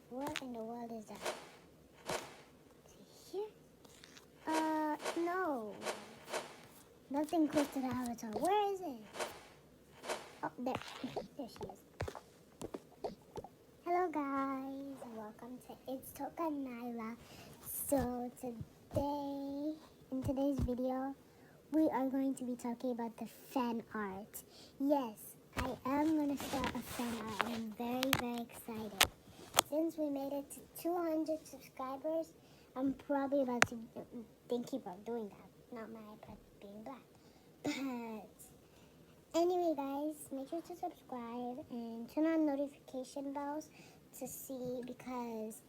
What in the world is that? Here? No. Nothing close to the avatar. Where is it? Oh, there. There she is. Hello guys, welcome to It's Toca Nailah. So today, in today's video, we are going to be talking about the fan art. Yes, I am going to start a fan art and I'm very, very excited. Since we made it to 200 subscribers, I'm probably about to think about doing that. Not my iPad being black. But anyway, guys, make sure to subscribe and turn on notification bells to see, because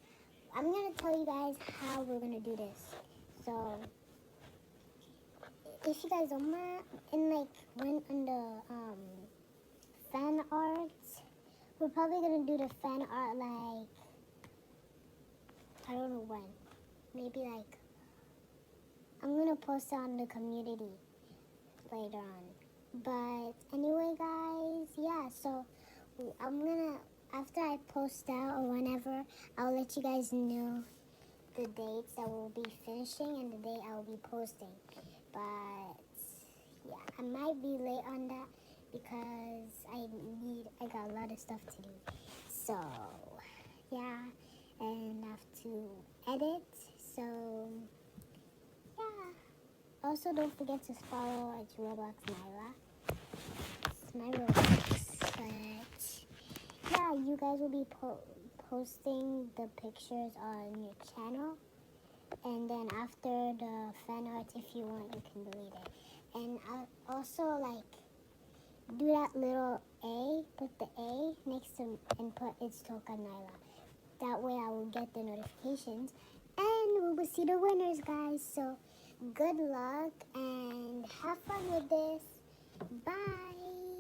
I'm going to tell you guys how we're going to do this. So, if you guys don't mind, when on the fan art, we're probably going to do the fan art like, I don't know when. Maybe like, I'm going to post it on the community later on. But anyway, guys, yeah, so I'm gonna, after I post out or whenever, I'll let you guys know the dates that we'll be finishing and the day I'll be posting. But yeah, I might be late on that because I got a lot of stuff to do. So yeah, and I have to edit. So yeah. Also, don't forget to follow at Roblox Nailah. It's my Roblox. But yeah, you guys will be posting the pictures on your channel. And then after the fan art, if you want, you can delete it. And I'll also do that little A, put the A next to, and put It's Toca Nailah. That way I will get the notifications. And we will see the winners, guys. So good luck and have fun with this. Bye.